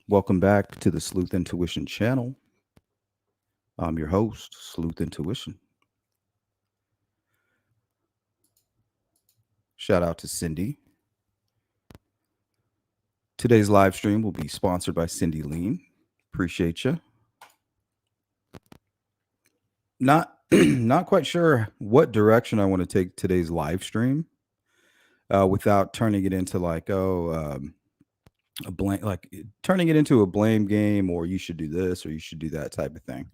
Welcome back to the Sleuth Intuition channel. I'm your host, Sleuth Intuition. Shout out to Cindy. Today's live stream will be sponsored by Cindy Lean. Appreciate you. Not not quite sure what direction I want to take today's live stream without turning it into a blame, turning it into a blame game, or you should do this or you should do that type of thing.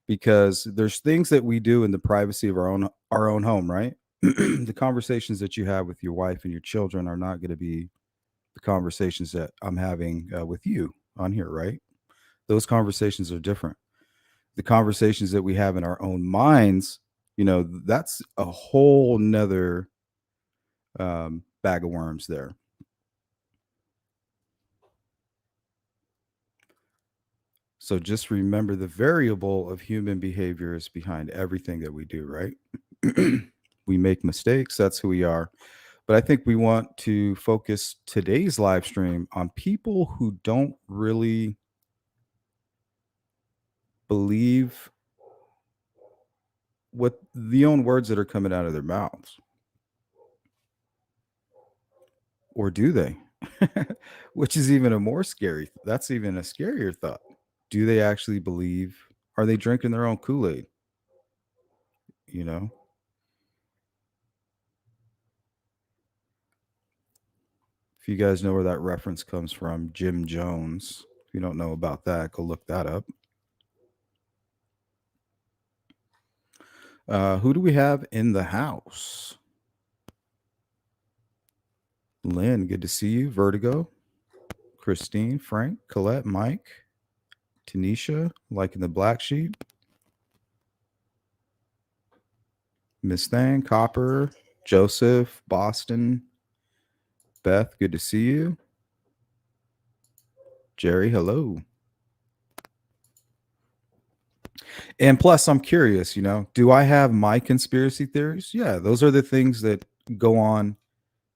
Because there's things that we do in the privacy of our own home, right? The conversations that you have with your wife and your children are not going to be the conversations that I'm having with you on here, right? Those conversations are different. The conversations that we have in our own minds, that's a whole nother bag of worms there. So just remember the variable of human behavior is behind everything that we do, right? We make mistakes. That's who we are. But I think we want to focus today's live stream on people who don't really believe what the own words that are coming out of their mouths. Or do they? Which is even a more scary, that's even a scarier thought. Do they actually believe? Are they drinking their own Kool-Aid? You know? If you guys know where that reference comes from, Jim Jones. If you don't know about that, go look that up. Who do we have in the house? Lynn, good to see you. Vertigo, Christine, Frank, Colette, Mike, Tanisha, liking the black sheep, Miss Thang, Copper, Joseph, Boston, Beth, good to see you. Jerry, hello. And plus, I'm curious, do I have my conspiracy theories? Yeah, those are the things that go on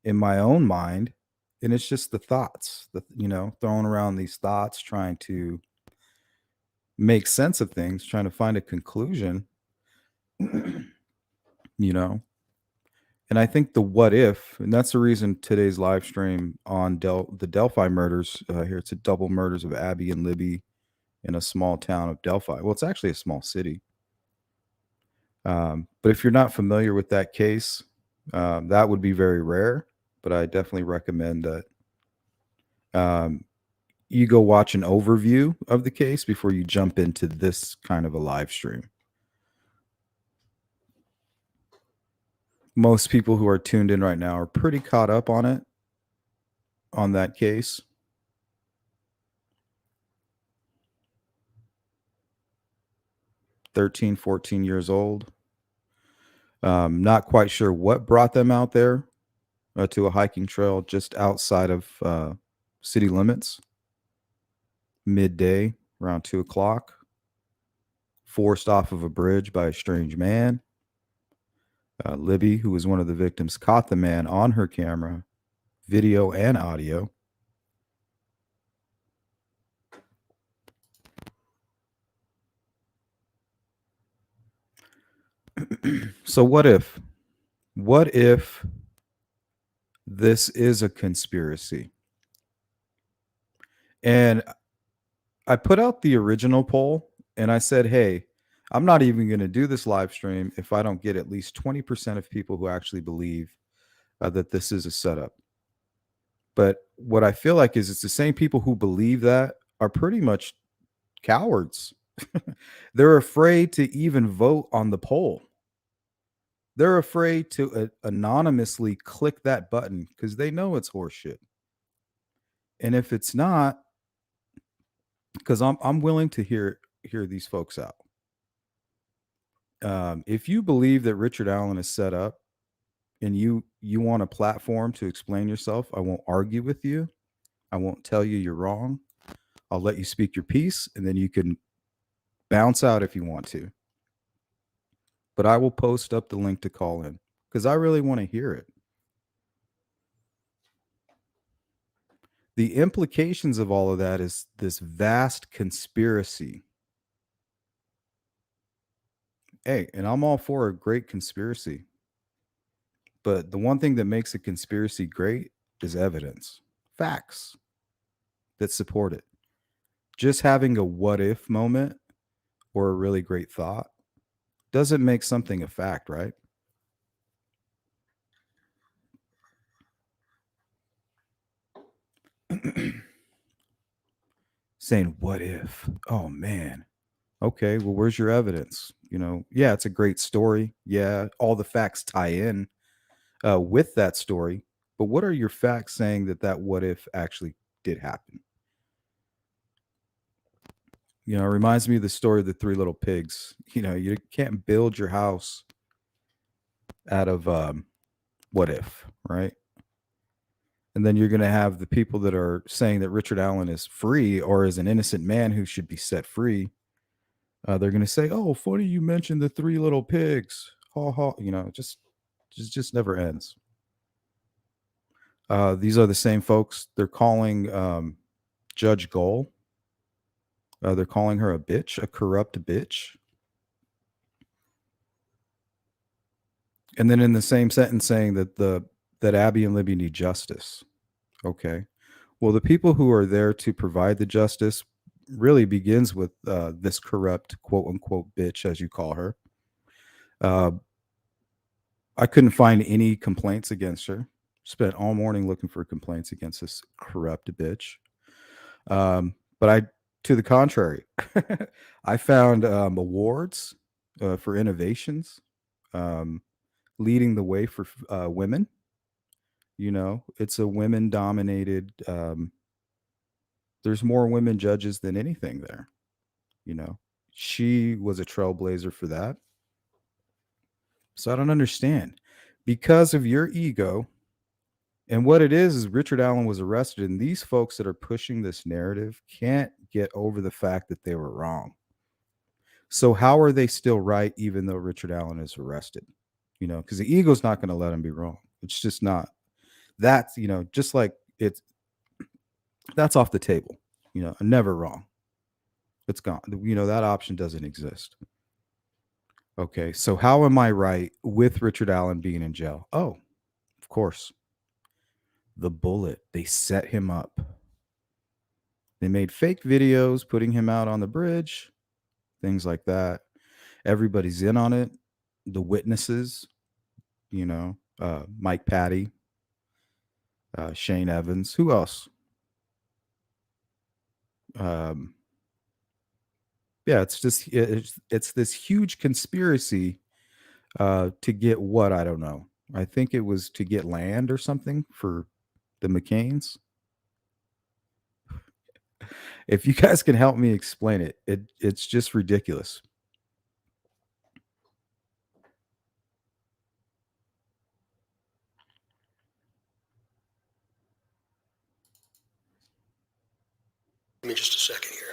in my own mind. And it's just the thoughts, throwing around these thoughts, trying to make sense of things, trying to find a conclusion, you know. And I think the what if, and that's the reason today's live stream on the Delphi murders here. It's a double murders of Abby and Libby in a small town of Delphi. Well, it's actually a small city. But if you're not familiar with that case, that would be very rare. But I definitely recommend that um, you go watch an overview of the case before you jump into this kind of a live stream. Most people who are tuned in right now are pretty caught up on it, on that case. 13, 14 years old. Not quite sure what brought them out there to a hiking trail just outside of city limits, midday, around 2 o'clock, forced off of a bridge by a strange man. Libby, who was one of the victims, caught the man on her camera, video and audio. So what if? What if this is a conspiracy? And I put out the original poll and I said, hey, I'm not even going to do this live stream if I don't get at least 20% of people who actually believe that this is a setup. But what I feel like is it's the same people who believe that are pretty much cowards. They're afraid to even vote on the poll. They're afraid to anonymously click that button because they know it's horseshit. And if it's not, because I'm willing to hear these folks out. If you believe that Richard Allen is set up and you want a platform to explain yourself, I won't argue with you. I won't tell you you're wrong. I'll let you speak your piece and then you can bounce out if you want to. But I will post up the link to call in because I really want to hear it. The implications of all of that is this vast conspiracy. Hey, and I'm all for a great conspiracy. But the one thing that makes a conspiracy great is evidence, facts that support it. Just having a what if moment or a really great thought doesn't make something a fact, right? Saying what if? Oh man. Okay, well where's your evidence? Yeah, it's a great story. Yeah, all the facts tie in with that story. But what are your facts saying that what if actually did happen? It reminds me of the story of the three little pigs. You can't build your house out of what if, right? And then you're going to have the people that are saying that Richard Allen is free or is an innocent man who should be set free. They're going to say, "Oh, funny you mentioned the three little pigs." Ha ha. Just never ends. These are the same folks. They're calling Judge Goal. They're calling her a bitch, a corrupt bitch. And then in the same sentence saying that Abby and Libby need justice. Okay. Well, the people who are there to provide the justice really begins with this corrupt quote unquote bitch, as you call her. I couldn't find any complaints against her. Spent all morning looking for complaints against this corrupt bitch. But to the contrary, I found awards for innovations, leading the way for women. It's a women dominated. There's more women judges than anything there. She was a trailblazer for that. So I don't understand. Because of your ego, and what it is Richard Allen was arrested, and these folks that are pushing this narrative can't get over the fact that they were wrong. So how are they still right even though Richard Allen is arrested? Because the ego's not going to let him be wrong. It's just not. That's, just like that's off the table. Never wrong. It's gone. That option doesn't exist. Okay, so how am I right with Richard Allen being in jail? Oh, of course. The bullet. They set him up. They made fake videos putting him out on the bridge, things like that. Everybody's in on it. The witnesses, Mike Patty, Shane Evans. Who else? Yeah, it's this huge conspiracy to get what? I don't know. I think it was to get land or something for the McCains. If you guys can help me explain it, it's just ridiculous. Give me just a second here.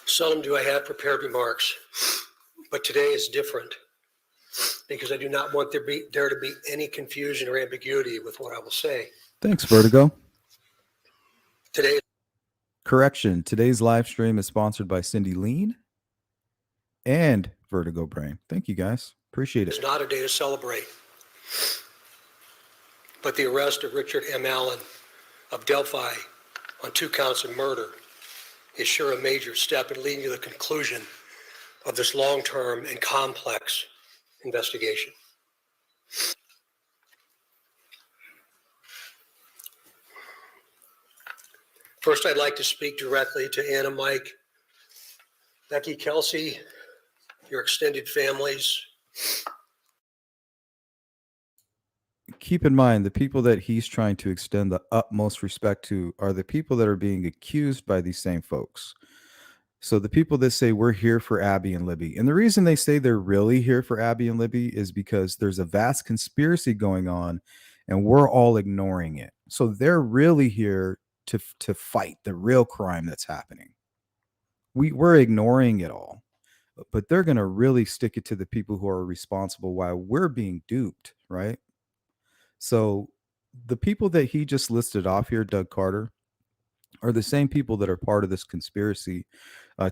Seldom do I have prepared remarks, but today is different because I do not want there to be any confusion or ambiguity with what I will say. Thanks, Vertigo. Today, correction. Today's live stream is sponsored by Cindy Lean and Vertigo Brain. Thank you, guys. Appreciate it. It's not a day to celebrate, but the arrest of Richard M. Allen of Delphi on 2 counts of murder is sure a major step in leading to the conclusion of this long-term and complex investigation. First, I'd like to speak directly to Anna, Mike, Becky, Kelsey, your extended families. Keep in mind, the people that he's trying to extend the utmost respect to are the people that are being accused by these same folks. So the people that say we're here for Abby and Libby, and the reason they say they're really here for Abby and Libby is because there's a vast conspiracy going on and we're all ignoring it. So they're really here to fight the real crime that's happening. we're ignoring it all, but they're going to really stick it to the people who are responsible while we're being duped, right? So the people that he just listed off here, Doug Carter, are the same people that are part of this conspiracy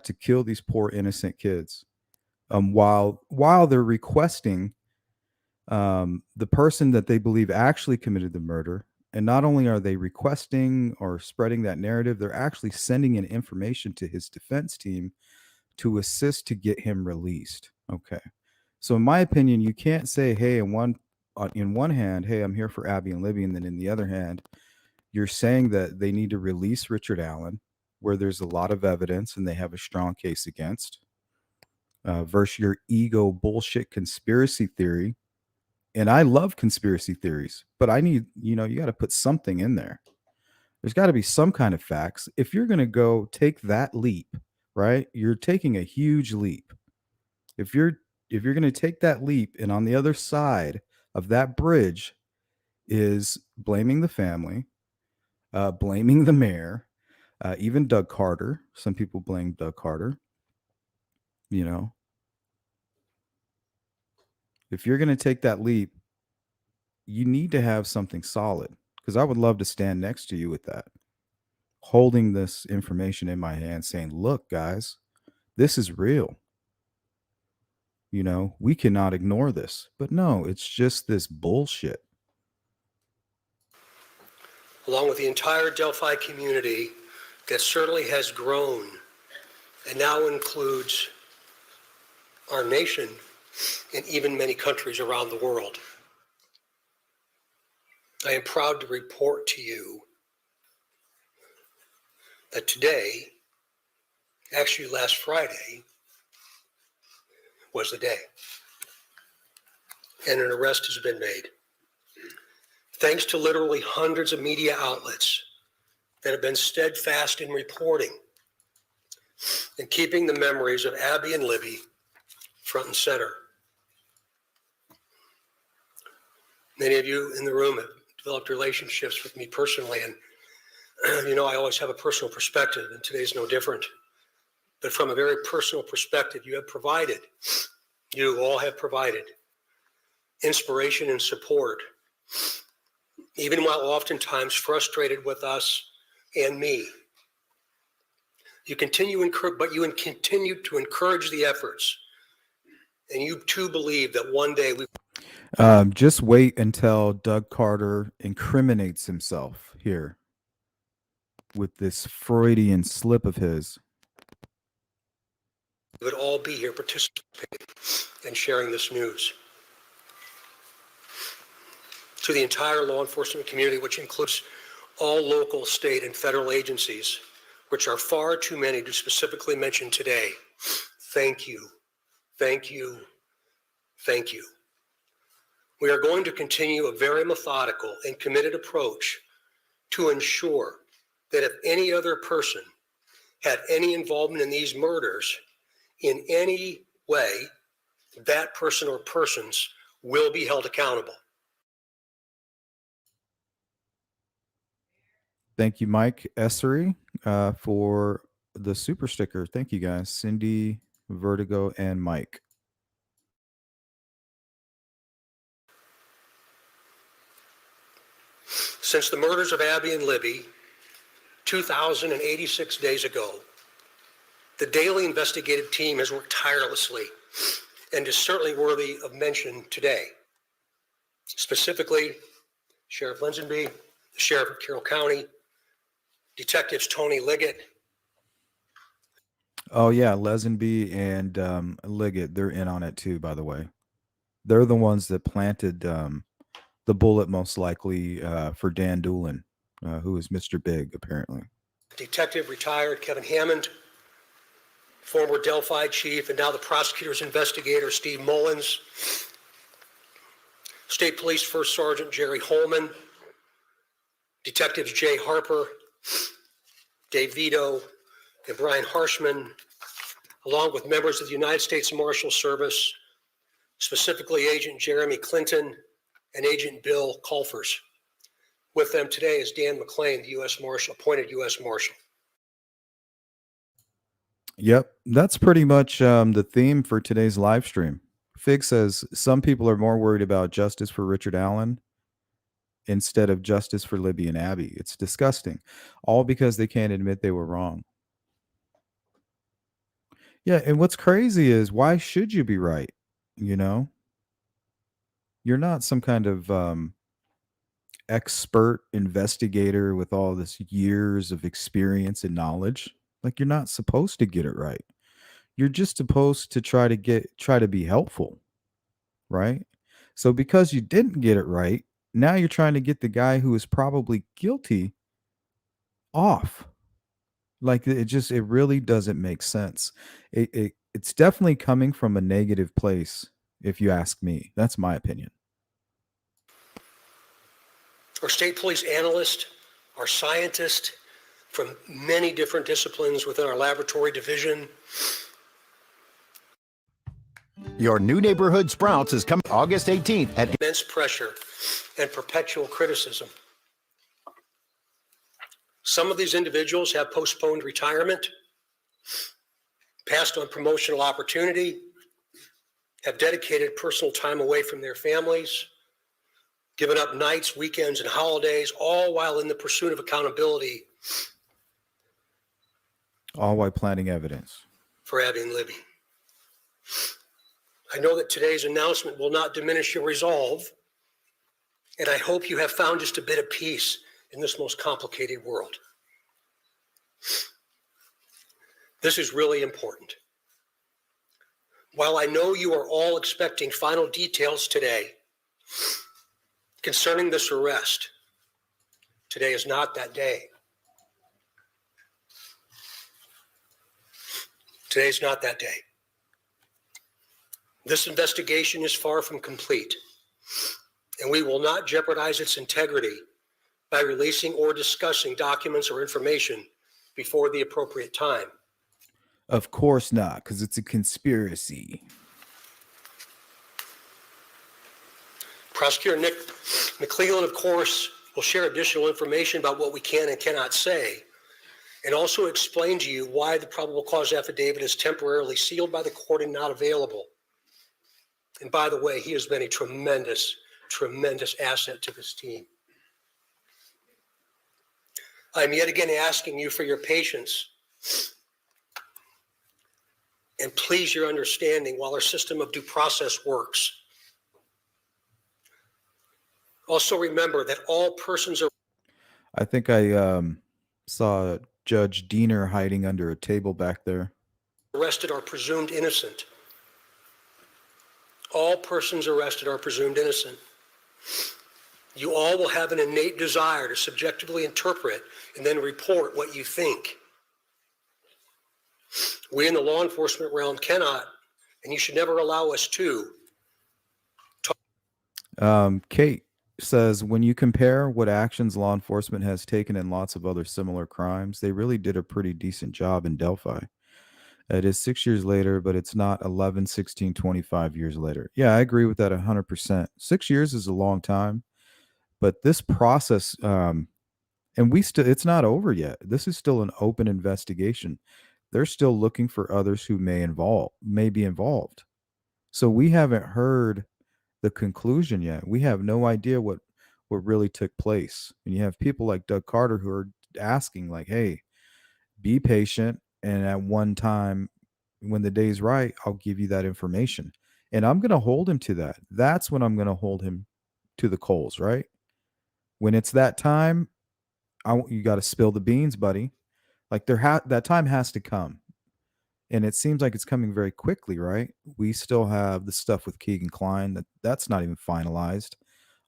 to kill these poor innocent kids. While they're requesting the person that they believe actually committed the murder, and not only are they requesting or spreading that narrative, they're actually sending in information to his defense team to assist to get him released. Okay. So in my opinion, you can't say, "Hey, in one hand, hey, I'm here for Abby and Libby," and then in the other hand, you're saying that they need to release Richard Allen, where there's a lot of evidence and they have a strong case against, versus your ego bullshit conspiracy theory. And I love conspiracy theories, but I need, you got to put something in there. There's got to be some kind of facts. If you're going to go take that leap, right? You're taking a huge leap. If you're going to take that leap, and on the other side of that bridge is blaming the family, blaming the mayor, even Doug Carter. Some people blame Doug Carter. You know, if you're going to take that leap, you need to have something solid, because I would love to stand next to you with that, holding this information in my hand saying, "Look, guys, this is real. We cannot ignore this." But no, it's just this bullshit. Along with the entire Delphi community that certainly has grown and now includes our nation and even many countries around the world. I am proud to report to you that today, actually last Friday, was the day, and an arrest has been made. Thanks to literally hundreds of media outlets that have been steadfast in reporting and keeping the memories of Abby and Libby front and center. Many of you in the room have developed relationships with me personally, and I always have a personal perspective, and today's no different. But from a very personal perspective, you all have provided inspiration and support, even while oftentimes frustrated with us and me. You continue to encourage the efforts, and you too believe that one day we Just wait until Doug Carter incriminates himself here with this Freudian slip of his. would all be here participating and sharing this news. To the entire law enforcement community, which includes all local, state, and federal agencies, which are far too many to specifically mention today, thank you, thank you, thank you. We are going to continue a very methodical and committed approach to ensure that if any other person had any involvement in these murders in any way, that person or persons will be held accountable. Thank you, Mike Essery, for the super sticker. Thank you, guys. Cindy, Vertigo, and Mike. Since the murders of Abby and Libby 2,086 days ago, the daily investigative team has worked tirelessly and is certainly worthy of mention today. Specifically, Sheriff Linsonby, the Sheriff of Carroll County, Detectives Tony Liggett. Oh, yeah, Lesenby and Liggett, they're in on it too, by the way. They're the ones that planted the bullet, most likely, for Dan Doolin, who is Mr. Big, apparently. Detective retired Kevin Hammond, former Delphi chief, and now the prosecutor's investigator, Steve Mullins, State Police First Sergeant Jerry Holman, Detectives Jay Harper, Dave Vito, and Brian Harshman, along with members of the United States Marshal Service, specifically Agent Jeremy Clinton and Agent Bill Colfers. With them today is Dan McClain, the U.S. Marshal, appointed U.S. Marshal. Yep, that's pretty much the theme for today's live stream. Fig says some people are more worried about justice for Richard Allen instead of justice for Libby and Abby. It's disgusting, all because they can't admit they were wrong. Yeah, and what's crazy is why should you be right? You know, you're not some kind of expert investigator with all this years of experience and knowledge. Like you're not supposed to get it right. You're just supposed to try to be helpful, right? So because you didn't get it right, now you're trying to get the guy who is probably guilty off. Like it really doesn't make sense. It's definitely coming from a negative place if you ask me. That's my opinion. Our state police analysts, our scientists from many different disciplines within our laboratory division. Your new neighborhood Sprouts is coming August 18th at Immense pressure and perpetual criticism. Some of these individuals have postponed retirement, passed on promotional opportunity, have dedicated personal time away from their families, given up nights, weekends, and holidays, all while in the pursuit of accountability All while planting evidence. for Abby and Libby. I know that today's announcement will not diminish your resolve, and I hope you have found just a bit of peace in this most complicated world. This is really important. While I know you are all expecting final details today concerning this arrest, today is not that day. Today's not that day. This investigation is far from complete, and we will not jeopardize its integrity by releasing or discussing documents or information before the appropriate time. Of course not, because it's a conspiracy. Prosecutor Nick McClellan, of course, will share additional information about what we can and cannot say, and also explain to you why the probable cause affidavit is temporarily sealed by the court and not available. And by the way, he has been a tremendous, tremendous asset to this team. I'm yet again asking you for your patience and please your understanding while our system of due process works. Also remember that all persons are I think I saw Judge Diener hiding under a table back there. arrested are presumed innocent. All persons arrested are presumed innocent. You all will have an innate desire to subjectively interpret and then report what you think. We in the law enforcement realm cannot, and you should never allow us to. Kate says when you compare what actions law enforcement has taken in lots of other similar crimes, they really did a pretty decent job in Delphi. It is 6 years later, but it's not 11, 16, 25 years later. Yeah, I agree with that 100%. 6 years is a long time, but this process, and it's not over yet. This is still an open investigation. They're still looking for others who may be involved. So we haven't heard the conclusion yet. We have no idea what really took place. And you have people like Doug Carter who are asking like, "Hey, be patient, and at one time when the day's right, I'll give you that information." And I'm going to hold him to that. That's when I'm going to hold him to the coals, right? When it's that time, you got to spill the beans, buddy. Like that time has to come. And it seems like it's coming very quickly, right? We still have the stuff with Keegan Klein that's not even finalized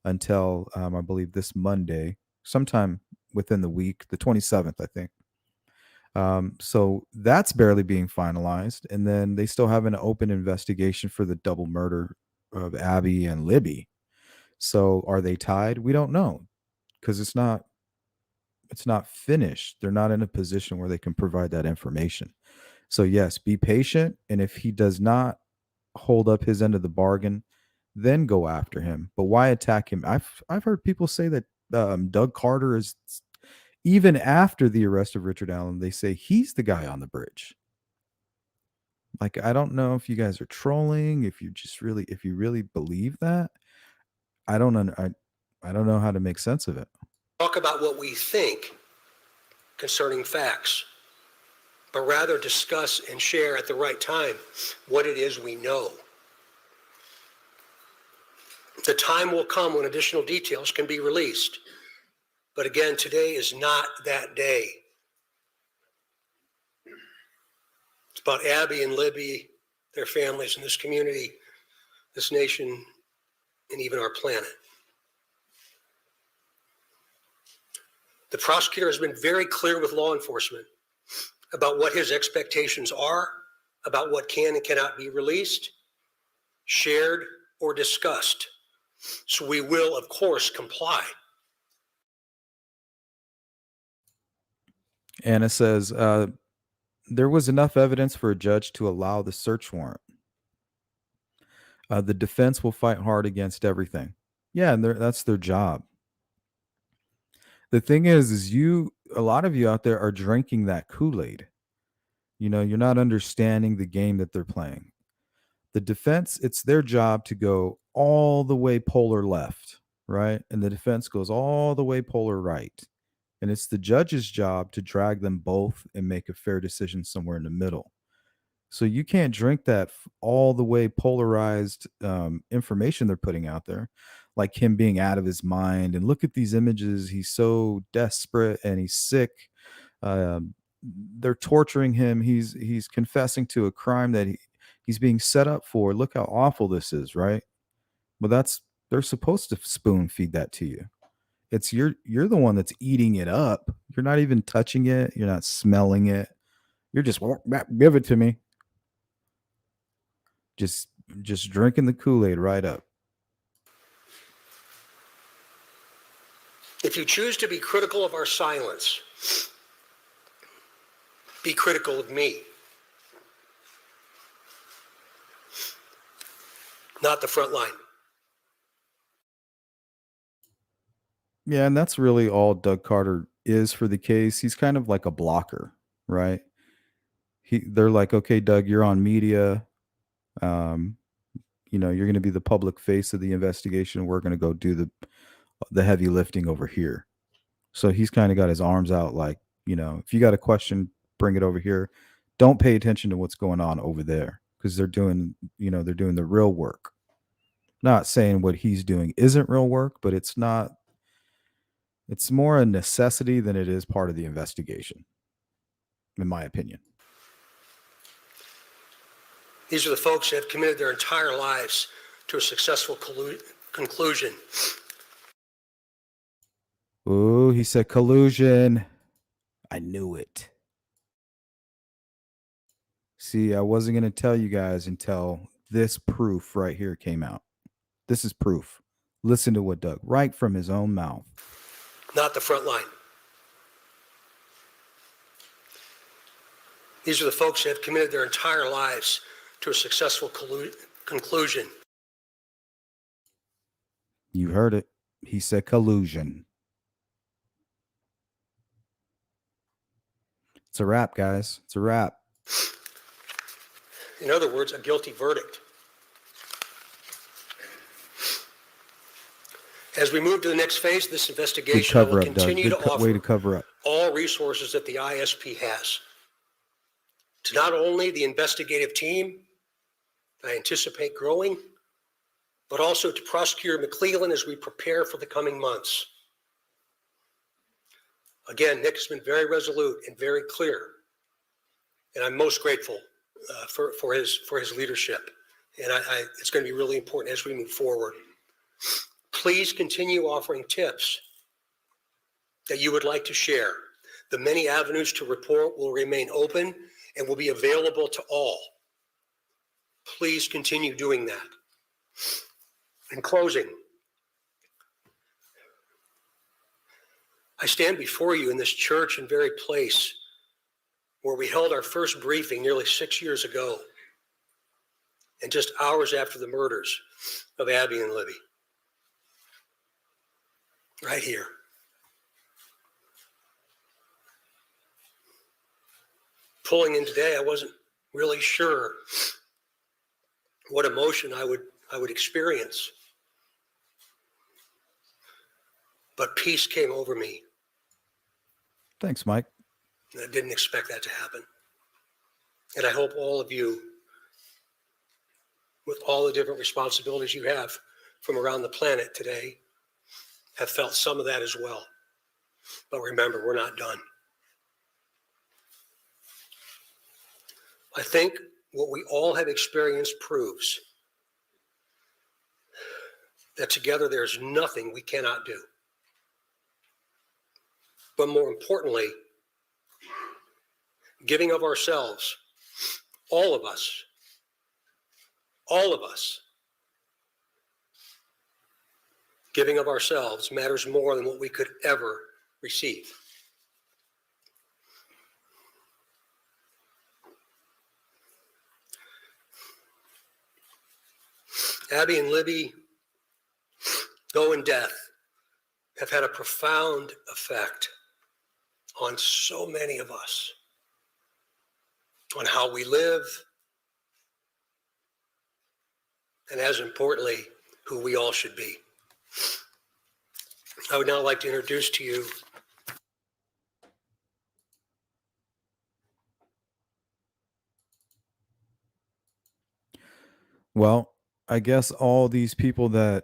until I believe this Monday, sometime within the week, the 27th, I think. So that's barely being finalized, and then they still have an open investigation for the double murder of Abby and Libby. So are they tied? We don't know because it's not finished. They're not in a position where they can provide that information. So yes, be patient, and if he does not hold up his end of the bargain, then go after him. But why attack him? I've heard people say that Doug Carter is, even after the arrest of Richard Allen, they say he's the guy on the bridge. Like, I don't know if you guys are trolling, if you really believe that. I don't un- I don't know how to make sense of it. Talk about what we think concerning facts, but rather discuss and share at the right time what it is we know. The time will come when additional details can be released. But again, today is not that day. It's about Abby and Libby, their families, and this community, this nation, and even our planet. The prosecutor has been very clear with law enforcement about what his expectations are, about what can and cannot be released, shared, or discussed. So we will, of course, comply. Anna says, there was enough evidence for a judge to allow the search warrant. The defense will fight hard against everything. Yeah, and that's their job. The thing is a lot of you out there are drinking that Kool-Aid. You know, you're not understanding the game that they're playing. The defense, it's their job to go all the way polar left, right? And the defense goes all the way polar right. And it's the judge's job to drag them both and make a fair decision somewhere in the middle. So you can't drink that all the way polarized information they're putting out there, like him being out of his mind. And look at these images. He's so desperate and he's sick. Um, they're torturing him. He's confessing to a crime that he's being set up for. Look how awful this is, right? Well, they're supposed to spoon feed that to you. It's you're the one that's eating it up. You're not even touching it. You're not smelling it. You're just give it to me. Just just drinking the Kool-Aid right up. If you choose to be critical of our silence, be critical of me, not the front line. Yeah, and that's really all Doug Carter is for the case. He's kind of like a blocker, right? They're like, okay, Doug, you're on media. Um, you know, you're going to be the public face of the investigation. We're going to go do the heavy lifting over here. So he's kind of got his arms out, like, you know, if you got a question, bring it over here. Don't pay attention to what's going on over there because they're doing, you know, they're doing the real work. Not saying what he's doing isn't real work, but it's not. It's more a necessity than it is part of the investigation, in my opinion. These are the folks that have committed their entire lives to a successful conclusion. Ooh, he said collusion. I knew it. See, I wasn't going to tell you guys until this proof right here came out. This is proof. Listen to what Doug, right from his own mouth. Not the front line. These are the folks that have committed their entire lives to a successful conclusion. You heard it. He said collusion. It's a wrap, guys. It's a wrap. In other words, a guilty verdict. As we move to the next phase of this investigation, I will continue to offer way to cover up. all resources that the ISP has to not only the investigative team I anticipate growing, but also to Prosecutor McClellan as we prepare for the coming months. Again, Nick has been very resolute and very clear, and I'm most grateful for his leadership. And it's going to be really important as we move forward. Please continue offering tips that you would like to share. The many avenues to report will remain open and will be available to all. Please continue doing that. In closing, I stand before you in this church and very place where we held our first briefing nearly 6 years ago, and just hours after the murders of Abby and Libby. Right here. Pulling in today, I wasn't really sure what emotion I would experience. But peace came over me. Thanks, Mike. And I didn't expect that to happen. And I hope all of you, with all the different responsibilities you have from around the planet today, have felt some of that as well. But remember, we're not done. I think what we all have experienced proves that together there's nothing we cannot do. But more importantly, giving of ourselves, all of us, giving of ourselves matters more than what we could ever receive. Abby and Libby, though in death, have had a profound effect on so many of us, on how we live, and as importantly, who we all should be. I would now like to introduce to you Well, I guess all these people that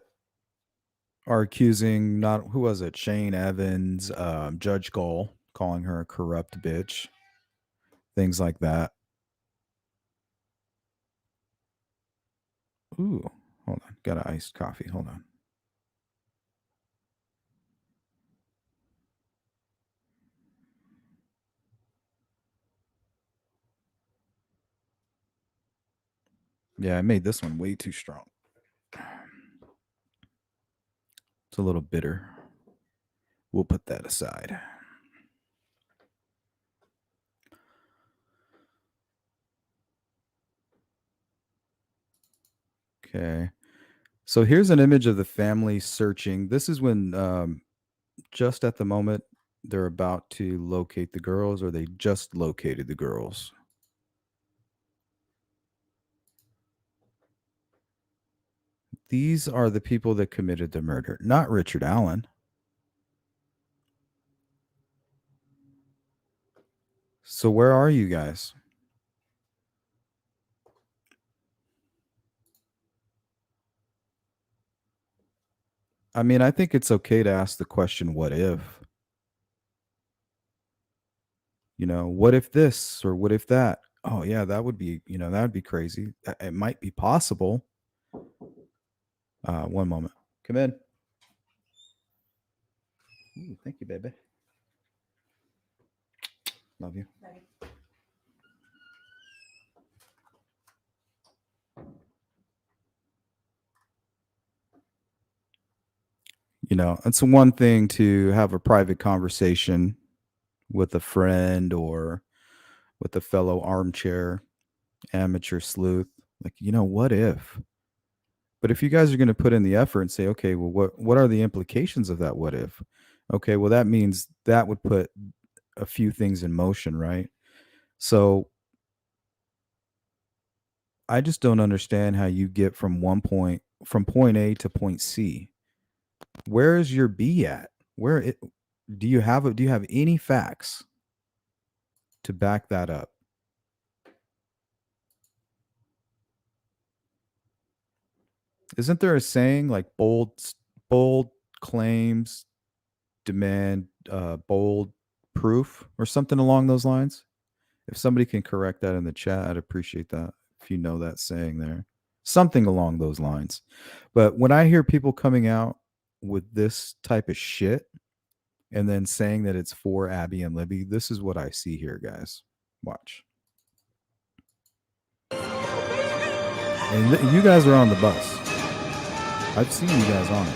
are accusing, not who was it, Shane Evans, Judge Gull, calling her a corrupt bitch, things like that. Ooh, hold on, got an iced coffee. Hold on. Yeah, I made this one way too strong. It's a little bitter. We'll put that aside. Okay. So here's an image of the family searching. This is when just at the moment they're about to locate the girls, or they just located the girls. These are the people that committed the murder, not Richard Allen. So where are you guys? I mean, I think it's okay to ask the question, what if? You know, what if this or what if that? Oh, yeah, that would be, that would be crazy. It might be possible. One moment. Come in. Ooh, thank you, baby. Love you. It's one thing to have a private conversation with a friend or with a fellow armchair amateur sleuth. Like, what if? But if you guys are going to put in the effort and say, okay, well, what are the implications of that? What if? Okay, well, that means that would put a few things in motion, right? So I just don't understand how you get from point A to point C. Where is your B at? Do you have any facts to back that up? Isn't there a saying like bold claims demand bold proof or something along those lines? If somebody can correct that in the chat, I'd appreciate that. If you know that saying there, something along those lines. But when I hear people coming out with this type of shit and then saying that it's for Abby and Libby, this is what I see here, guys. Watch. And you guys are on the bus. I've seen you guys on it.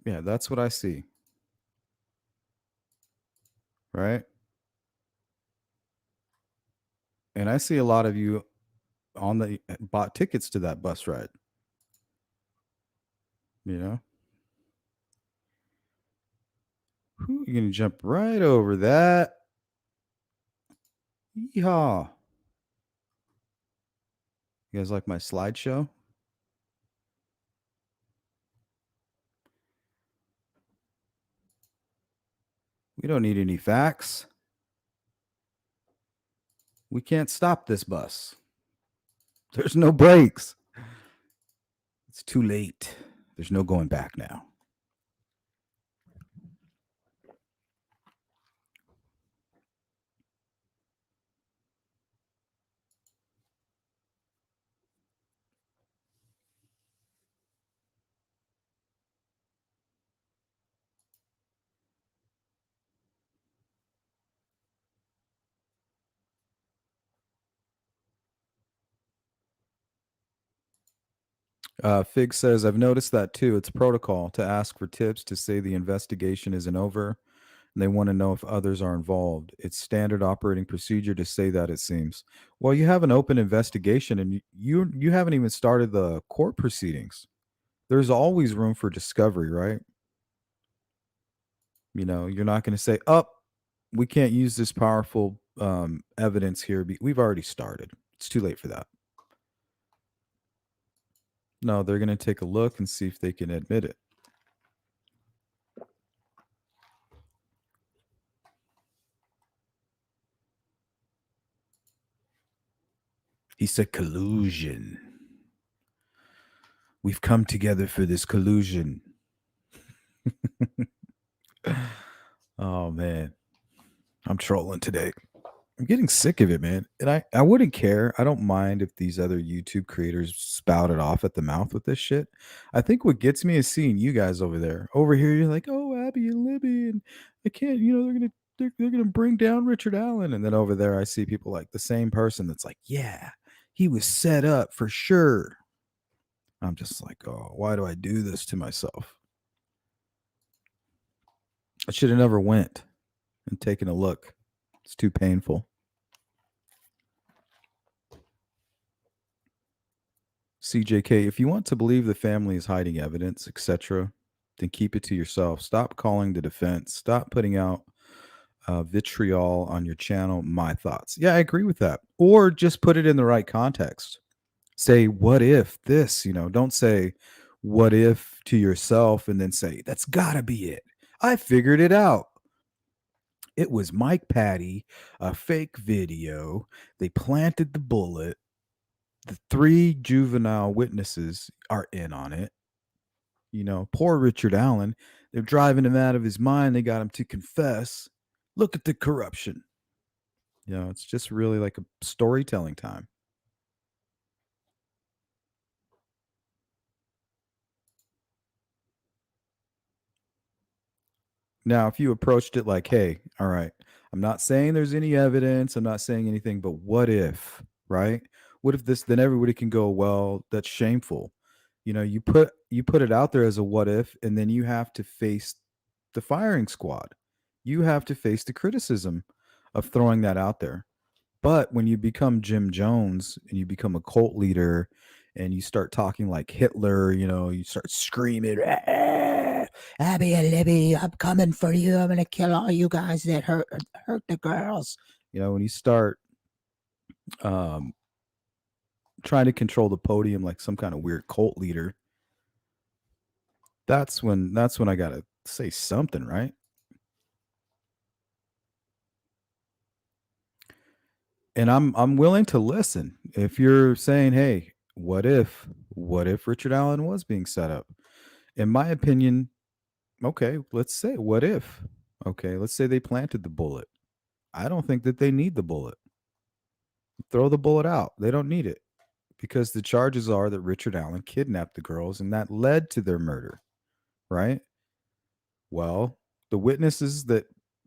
Yeah, that's what I see. Right? And I see a lot of you on the bought tickets to that bus ride. You know, you're gonna jump right over that. Yeehaw! You guys like my slideshow? We don't need any facts. We can't stop this bus. There's no brakes. It's too late. There's no going back now. Fig says, I've noticed that too. It's protocol to ask for tips to say the investigation isn't over and they want to know if others are involved. It's standard operating procedure to say that, it seems. Well, you have an open investigation and you haven't even started the court proceedings. There's always room for discovery, right? You know, you're not going to say, "Up, we can't use this powerful evidence here." We've already started. It's too late for that. No, they're going to take a look and see if they can admit it. He said collusion. We've come together for this collusion. Oh man, I'm trolling today. I'm getting sick of it, man. And I wouldn't care. I don't mind if these other YouTube creators spout it off at the mouth with this shit. I think what gets me is seeing you guys over there. Over here, you're like, oh, Abby and Libby, and I can't, they're gonna bring down Richard Allen. And then over there I see people like the same person that's like, yeah, he was set up for sure. I'm just like, oh, why do I do this to myself? I should have never went and taken a look. It's too painful. CJK, if you want to believe the family is hiding evidence, etc., then keep it to yourself. Stop calling the defense. Stop putting out vitriol on your channel. My thoughts. Yeah, I agree with that. Or just put it in the right context. Say, what if this? Don't say, what if to yourself and then say, that's gotta be it. I figured it out. It was Mike Patty, a fake video. They planted the bullet. The 3 juvenile witnesses are in on it. Poor Richard Allen. They're driving him out of his mind. They got him to confess. Look at the corruption. It's just really like a storytelling time. Now, if you approached it like, hey, all right, I'm not saying there's any evidence, I'm not saying anything, but what if, right? What if this, then everybody can go, well, that's shameful. You put it out there as a what if, and then you have to face the firing squad. You have to face the criticism of throwing that out there. But when you become Jim Jones and you become a cult leader and you start talking like Hitler, you start screaming, Abby and Libby, I'm coming for you. I'm going to kill all you guys that hurt the girls. When you start trying to control the podium like some kind of weird cult leader, that's when I got to say something, right? And I'm willing to listen. If you're saying, hey, what if Richard Allen was being set up? In my opinion, okay, let's say what if. Okay, let's say they planted the bullet. I don't think that they need the bullet. Throw the bullet out. They don't need it because the charges are that Richard Allen kidnapped the girls and that led to their murder, right? Well, the witnesses that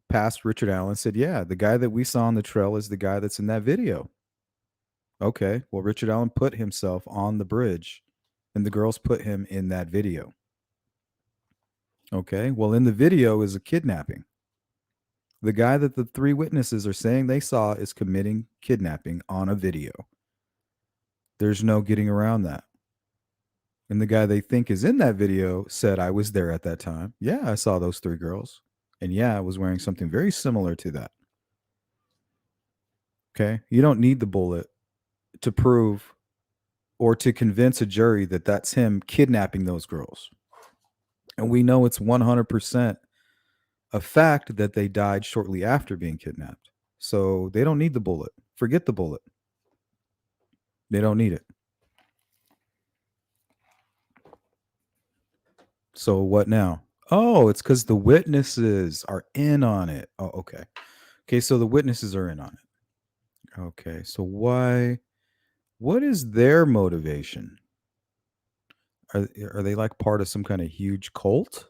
passed Richard Allen said, yeah, the guy that we saw on the trail is the guy that's in that video. Okay, well, Richard Allen put himself on the bridge and the girls put him in that video. Okay, well, in the video is a kidnapping. The guy that the three witnesses are saying they saw is committing kidnapping on a video. There's no getting around that. And the guy they think is in that video said, I was there at that time. Yeah, I saw those three girls. And yeah, I was wearing something very similar to that. Okay. You don't need the bullet to prove or to convince a jury that that's him kidnapping those girls. And we know it's 100% a fact that they died shortly after being kidnapped. So they don't need the bullet. Forget the bullet. They don't need it. So what now? Oh, it's because the witnesses are in on it. Oh, okay. Okay, so the witnesses are in on it. Okay, so why? What is their motivation? Are they like part of some kind of huge cult?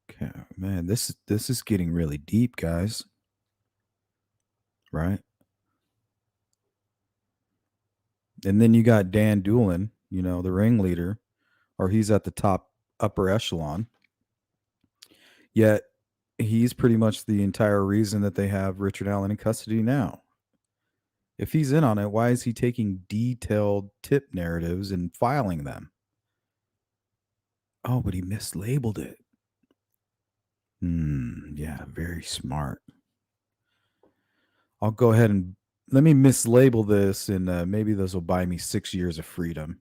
Okay, man, this is getting really deep, guys. Right? And then you got Dan Doolin, the ringleader, or he's at the top upper echelon. Yet he's pretty much the entire reason that they have Richard Allen in custody now. If he's in on it, why is he taking detailed tip narratives and filing them? Oh, but he mislabeled it. Yeah, very smart. I'll go ahead and let me mislabel this, and maybe this will buy me 6 years of freedom.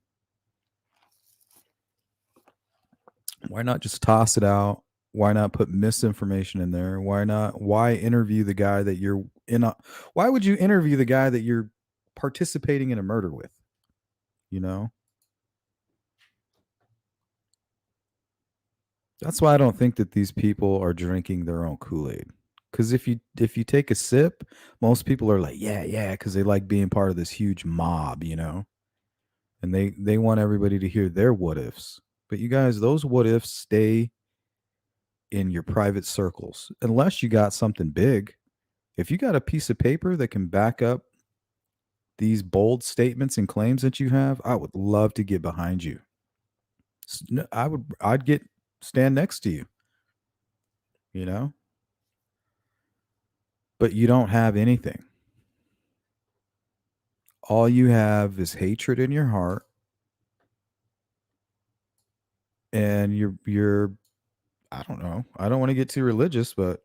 Why not just toss it out? Why not put misinformation in there? Why interview the guy that you're why would you interview the guy that you're participating in a murder with? You know? That's why I don't think that these people are drinking their own Kool-Aid. Because if you take a sip, most people are like, yeah, because they like being part of this huge mob, and they want everybody to hear their what ifs. But you guys, those what ifs stay in your private circles, unless you got something big. If you got a piece of paper that can back up these bold statements and claims that you have, I would love to get behind you. I'd stand next to you, but you don't have anything. All you have is hatred in your heart, and you're I don't know. I don't want to get too religious, but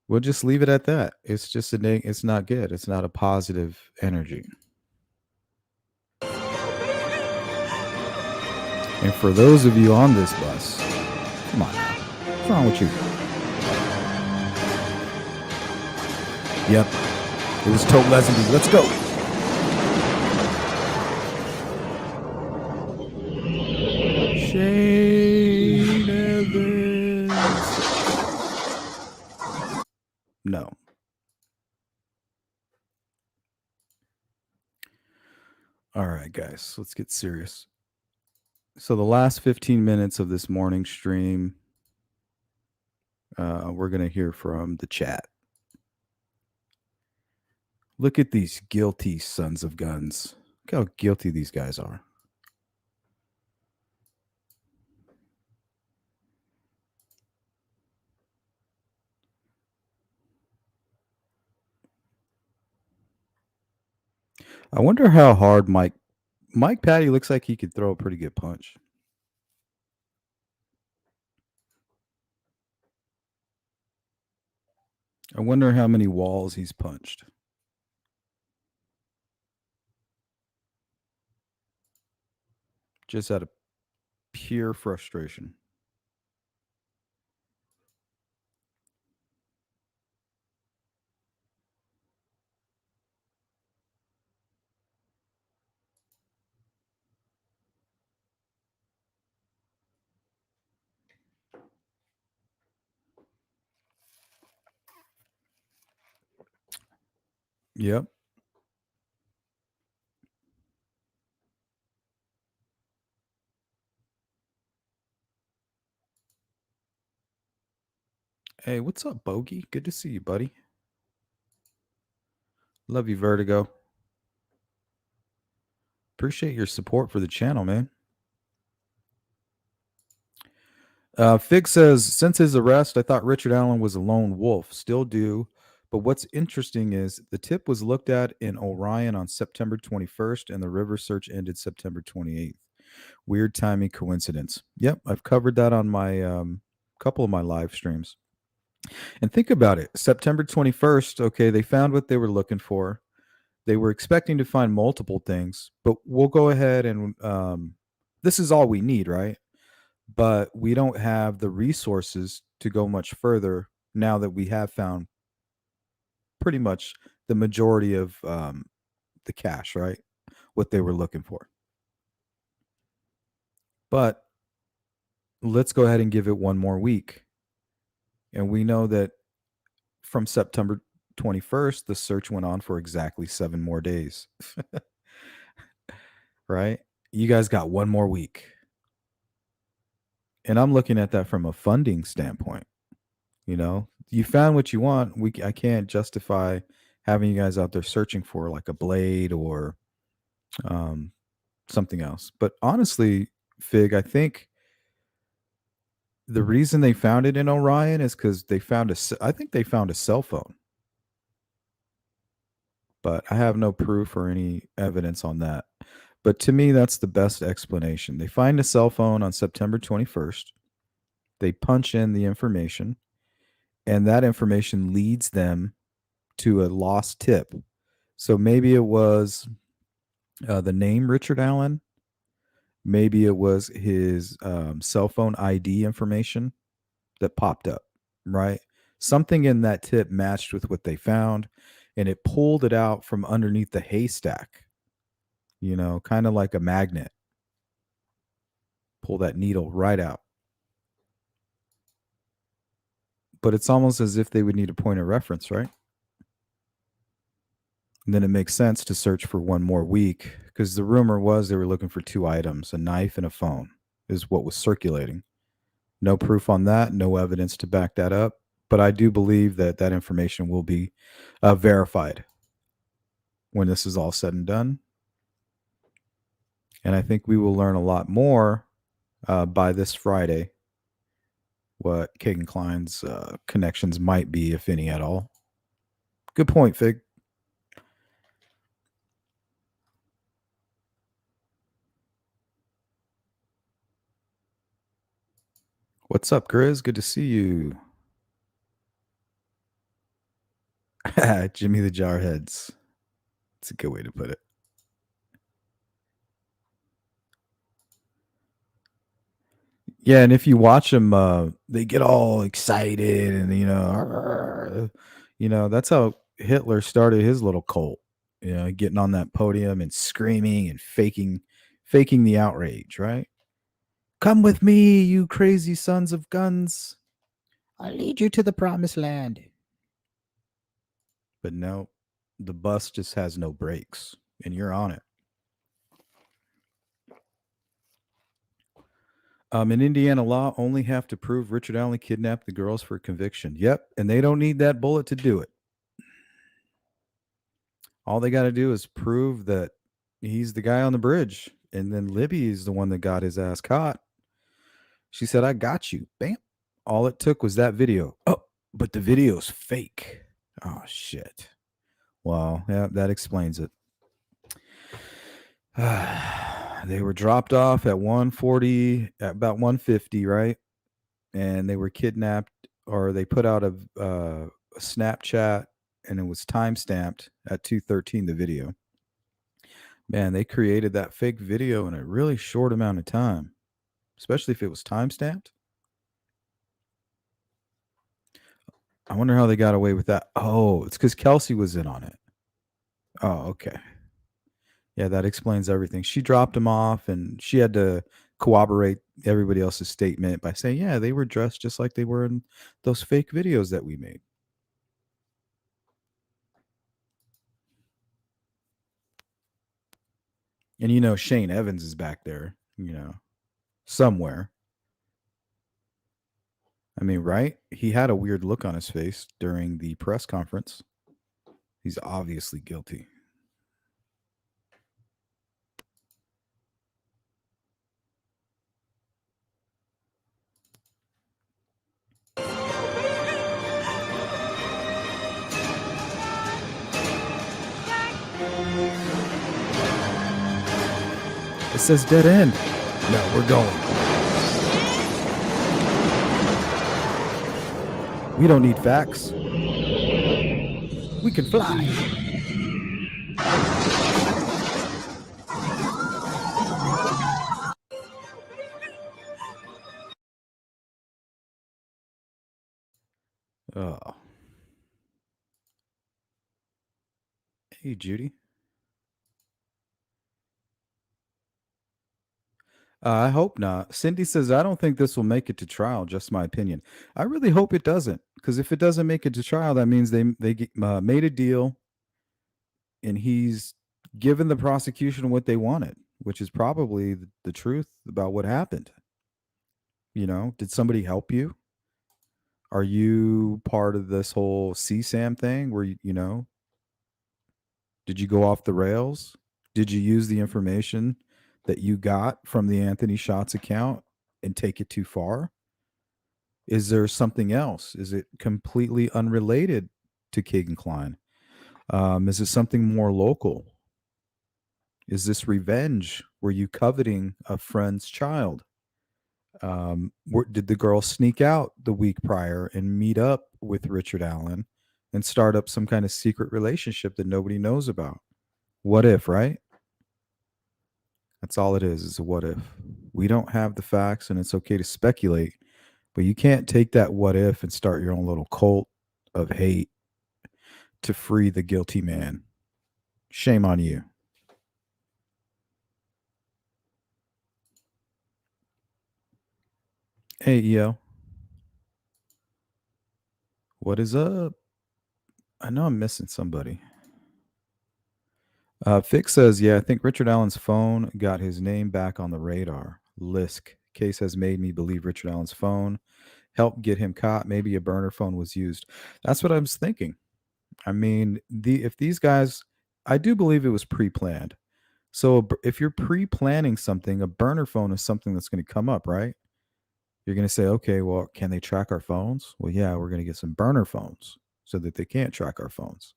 we'll just leave it at that. It's just it's not good. It's not a positive energy. And for those of you on this bus, come on now. What's wrong with you? Yep. It was Tote Lesenby. Let's go. Shane Evans. No. All right, guys, let's get serious. So the last 15 minutes of this morning stream, we're going to hear from the chat. Look at these guilty sons of guns. Look how guilty these guys are. I wonder how hard Mike Patty looks like he could throw a pretty good punch. I wonder how many walls he's punched. Just out of pure frustration. Yep. Hey, what's up, Bogey? Good to see you, buddy. Love you, Vertigo. Appreciate your support for the channel, man. Fig says, since his arrest, I thought Richard Allen was a lone wolf. Still do. But what's interesting is the tip was looked at in Orion on September 21st, and the river search ended September 28th. Weird timing coincidence. Yep, I've covered that on my couple of my live streams. And think about it. September 21st, okay, they found what they were looking for. They were expecting to find multiple things, but we'll go ahead and this is all we need, right? But we don't have the resources to go much further now that we have found pretty much the majority of the cash, right? What they were looking for. But let's go ahead and give it one more week. And we know that from September 21st, the search went on for exactly 7 more days, right? You guys got one more week. And I'm looking at that from a funding standpoint. You know, you found what you want. I can't justify having you guys out there searching for like a blade or um, something else. But honestly, Fig, I think the reason they found it in Orion is because I think they found a cell phone, but I have no proof or any evidence on that. But to me, that's the best explanation. They find a cell phone on September 21st. They punch in the information, and that information leads them to a lost tip. So maybe it was the name Richard Allen. Maybe it was his cell phone ID information that popped up, right? Something in that tip matched with what they found, and it pulled it out from underneath the haystack, kind of like a magnet. Pull that needle right out. But it's almost as if they would need a point of reference, right? And then it makes sense to search for one more week because the rumor was they were looking for 2 items, a knife and a phone, is what was circulating. No proof on that, no evidence to back that up. But I do believe that that information will be verified when this is all said and done. And I think we will learn a lot more by this Friday what Kagan Klein's connections might be, if any at all. Good point, Fig. What's up, Grizz? Good to see you. Jimmy the Jarheads. That's a good way to put it. Yeah, and if you watch them, they get all excited, and that's how Hitler started his little cult. Getting on that podium and screaming and faking the outrage. Right? Come with me, you crazy sons of guns. I'll lead you to the promised land. But no, the bus just has no brakes, and you're on it. In Indiana law, only have to prove Richard Allen kidnapped the girls for conviction. Yep, and they don't need that bullet to do it. All they got to do is prove that he's the guy on the bridge, and then Libby is the one that got his ass caught. She said, "I got you." Bam. All it took was that video. Oh, but the video's fake. Oh shit. Well, yeah, that explains it. They were dropped off at 140, at about 150, right? And they were kidnapped, or they put out a Snapchat, and it was time stamped at 2:13. The video. Man, they created that fake video in a really short amount of time, especially if it was time stamped. I wonder how they got away with that. Oh, it's because Kelsey was in on it. Oh, okay. Yeah, that explains everything. She dropped him off, and she had to corroborate everybody else's statement by saying, yeah, they were dressed just like they were in those fake videos that we made. And Shane Evans is back there, somewhere. I mean, right? He had a weird look on his face during the press conference. He's obviously guilty. It says dead end. No, we're going. We don't need facts. We can fly. Oh. Hey, Judy. I hope not. Cindy says, I don't think this will make it to trial, just my opinion. I really hope it doesn't, because if it doesn't make it to trial, that means they made a deal and he's given the prosecution what they wanted, which is probably the truth about what happened. You know, did somebody help you? Are you part of this whole CSAM thing where, you know, did you go off the rails? Did you use the information that you got from the Anthony Shots account and take it too far? Is there something else? Is it completely unrelated to Keegan Klein? Is it something more local? Is this revenge? Were you coveting a friend's child? Did the girl sneak out the week prior and meet up with Richard Allen and start up some kind of secret relationship that nobody knows about? What if, right? That's all it is a what if. We don't have the facts and it's okay to speculate, but you can't take that what if and start your own little cult of hate to free the guilty man. Shame on you. Hey, yo. What is up? I know I'm missing somebody. Fix says, yeah, I think Richard Allen's phone got his name back on the radar. Lisk. Case has made me believe Richard Allen's phone helped get him caught. Maybe a burner phone was used. That's what I was thinking. I mean, if these guys, I do believe it was pre-planned. So if you're pre-planning something, a burner phone is something that's going to come up, right? You're going to say, okay, well, can they track our phones? Well, yeah, we're going to get some burner phones so that they can't track our phones.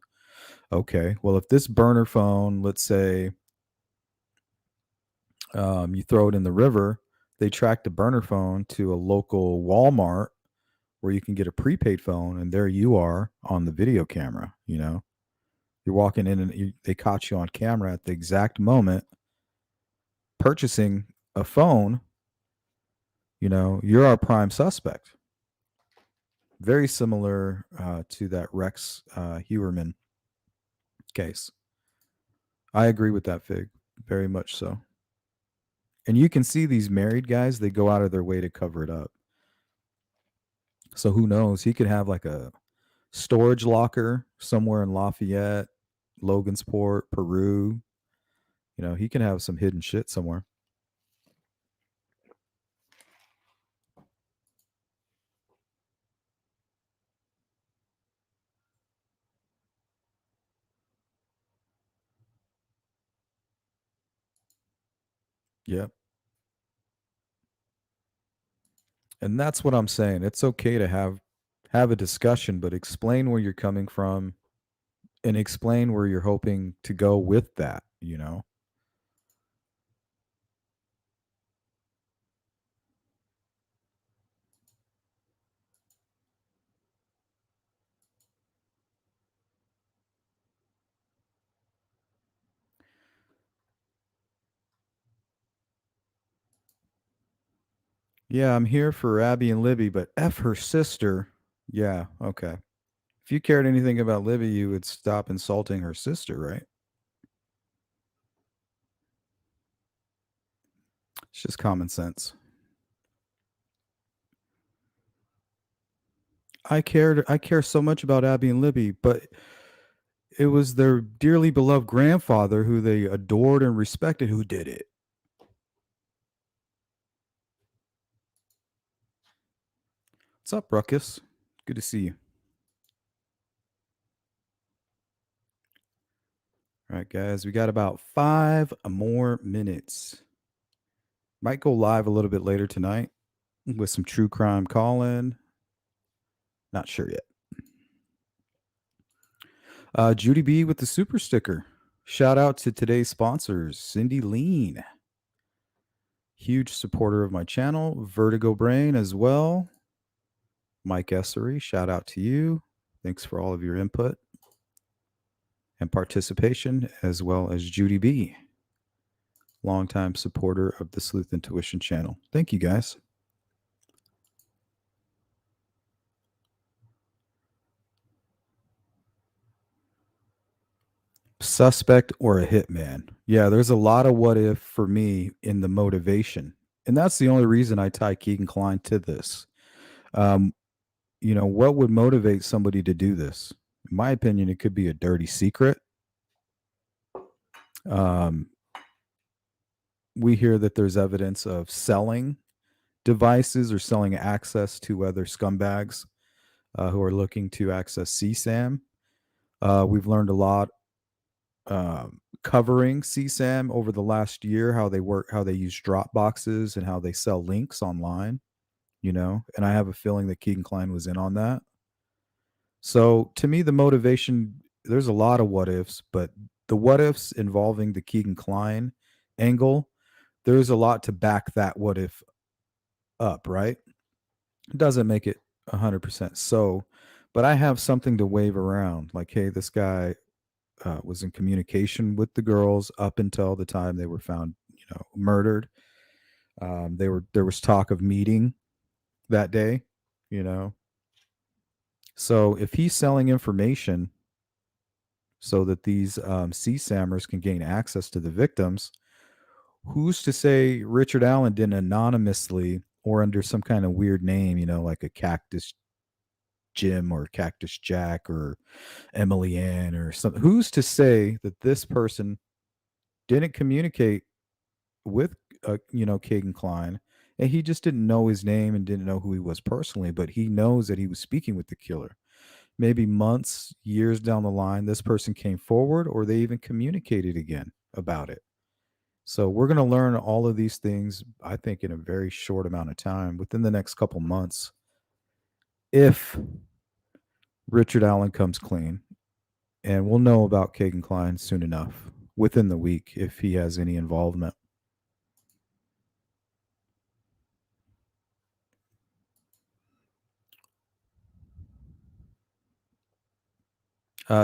Okay, well, if this burner phone, let's say, you throw it in the river, they track the burner phone to a local Walmart where you can get a prepaid phone, and there you are on the video camera. You know, you're walking in and they caught you on camera at the exact moment purchasing a phone. You know, you're our prime suspect. Very similar to that Rex Hewerman case. I agree with that, Fig. Very much so. And you can see these married guys, they go out of their way to cover it up. So who knows? He could have like a storage locker somewhere in Lafayette, Logansport, Peru. You know, he can have some hidden shit somewhere. Yep. And that's what I'm saying. It's okay to have a discussion, but explain where you're coming from and explain where you're hoping to go with that, you know? Yeah, I'm here for Abby and Libby, but F her sister. Yeah, okay. If you cared anything about Libby, you would stop insulting her sister, right? It's just common sense. I care so much about Abby and Libby, but it was their dearly beloved grandfather who they adored and respected who did it. What's up, Ruckus? Good to see you. All right, guys, we got about 5 more minutes. Might go live a little bit later tonight with some true crime call-in. Not sure yet. Judy B with the super sticker. Shout out to today's sponsors, Cindy Lean, huge supporter of my channel, Vertigo Brain as well. Mike Essery, shout out to you. Thanks for all of your input and participation, as well as Judy B, longtime supporter of the Sleuth Intuition channel. Thank you, guys. Suspect or a hitman? Yeah, there's a lot of what if for me in the motivation. And that's the only reason I tie Keegan Klein to this. Um, what would motivate somebody to do this? In my opinion, it could be a dirty secret. Um, we hear that there's evidence of selling devices or selling access to other scumbags who are looking to access CSAM. We've learned a lot covering CSAM over the last year, how they work, how they use drop boxes and how they sell links online, and I have a feeling that Keegan Klein was in on that. So to me, the motivation, there's a lot of what ifs, but the what ifs involving the Keegan Klein angle, there's a lot to back that what if up, right? It doesn't make it 100% so, but I have something to wave around. Like, hey, this guy was in communication with the girls up until the time they were found, murdered. There was talk of meeting that day, you know. So if he's selling information so that these CSAMers can gain access to the victims, who's to say Richard Allen didn't anonymously or under some kind of weird name, like a Cactus Jim or Cactus Jack or Emily Ann or something? Who's to say that this person didn't communicate with, Keegan Klein, and he just didn't know his name and didn't know who he was personally, but he knows that he was speaking with the killer. Maybe months, years down the line, this person came forward or they even communicated again about it. So we're going to learn all of these things, I think, in a very short amount of time, within the next couple months, if Richard Allen comes clean. And we'll know about Keegan Klein soon enough, within the week, if he has any involvement.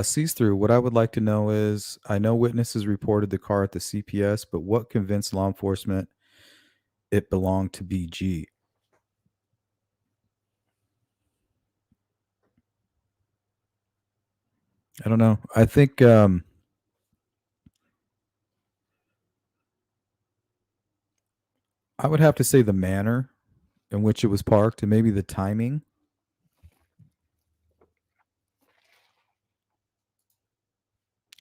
Sees through. What I would like to know is, I know witnesses reported the car at the CPS, but what convinced law enforcement it belonged to BG? I don't know. I think I would have to say the manner in which it was parked and maybe the timing.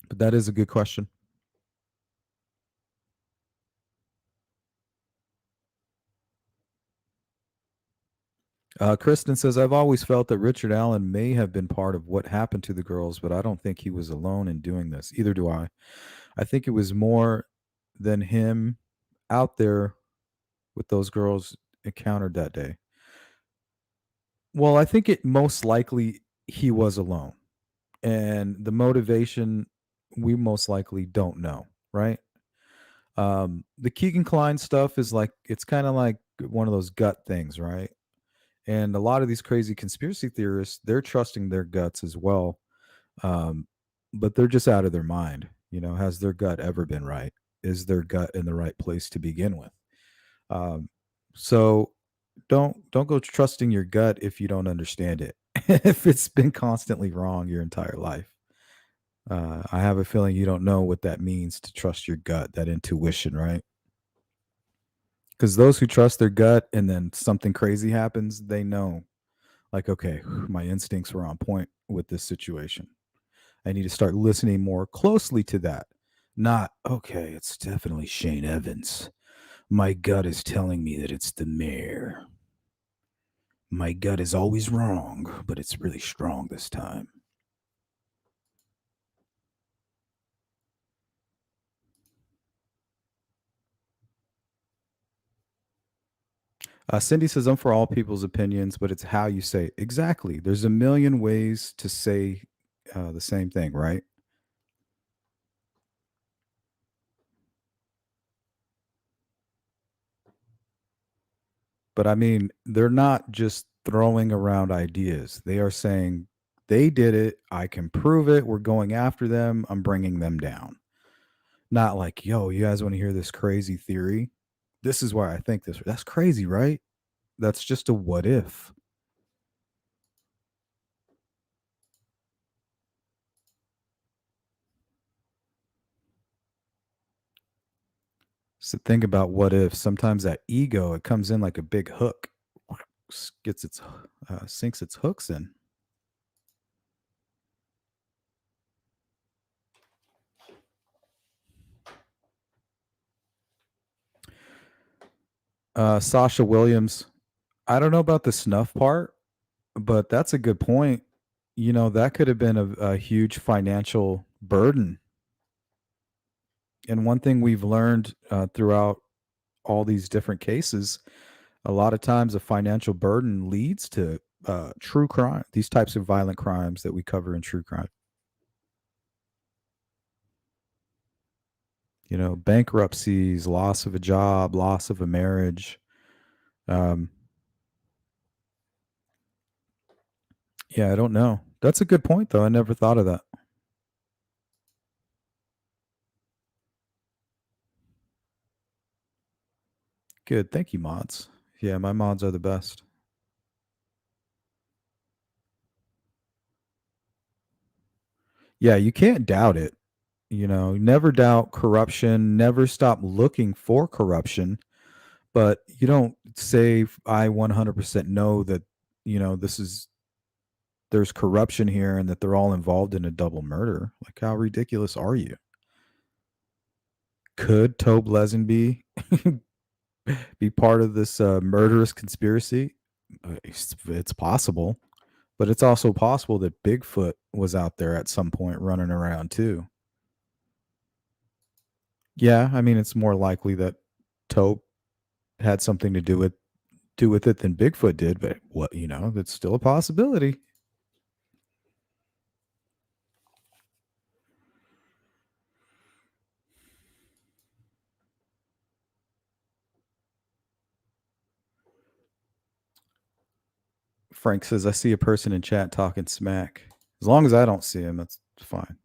But that is a good question. Kristen says, I've always felt that Richard Allen may have been part of what happened to the girls, but I don't think he was alone in doing this. Either do I. I think it was more than him out there with those girls encountered that day. Well, I think it most likely he was alone. And the motivation, we most likely don't know, right? The Keegan Klein stuff is like, it's kind of like one of those gut things, right? And a lot of these crazy conspiracy theorists, they're trusting their guts as well. Um, but they're just out of their mind. Has their gut ever been right? Is their gut in the right place to begin with? Um, so don't go trusting your gut if you don't understand it. If it's been constantly wrong your entire life. I have a feeling you don't know what that means to trust your gut, that intuition, right? Because those who trust their gut and then something crazy happens, they know, like, okay, my instincts were on point with this situation. I need to start listening more closely to that. Not, okay, it's definitely Shane Evans. My gut is telling me that it's the mayor. My gut is always wrong, but it's really strong this time. Cindy says, I'm for all people's opinions, but it's how you say it. Exactly. There's a million ways to say the same thing, right? But I mean, they're not just throwing around ideas. They are saying they did it. I can prove it. We're going after them. I'm bringing them down. Not like, yo, you guys want to hear this crazy theory? This is why I think this. That's crazy, right? That's just a what if. So think about what if. Sometimes that ego, it comes in like a big hook, gets its sinks its hooks in. Sasha Williams, I don't know about the snuff part, but that's a good point. You know, that could have been a huge financial burden. And one thing we've learned throughout all these different cases, a lot of times a financial burden leads to true crime, these types of violent crimes that we cover in true crime. You know, bankruptcies, loss of a job, loss of a marriage. Um, yeah, I don't know. That's a good point, though. I never thought of that. Good. Thank you, mods. Yeah, my mods are the best. Yeah, you can't doubt it. You know, never doubt corruption, never stop looking for corruption, but you don't say I 100% know that, you know, there's corruption here and that they're all involved in a double murder. Like how ridiculous are you? Could Tobe Lesenby be part of this murderous conspiracy? It's possible, but it's also possible that Bigfoot was out there at some point running around too. Yeah, I mean, it's more likely that Tobe had something to do with it than Bigfoot did, but what, you know, that's still a possibility. Frank says, I see a person in chat talking smack. As long as I don't see him, that's fine.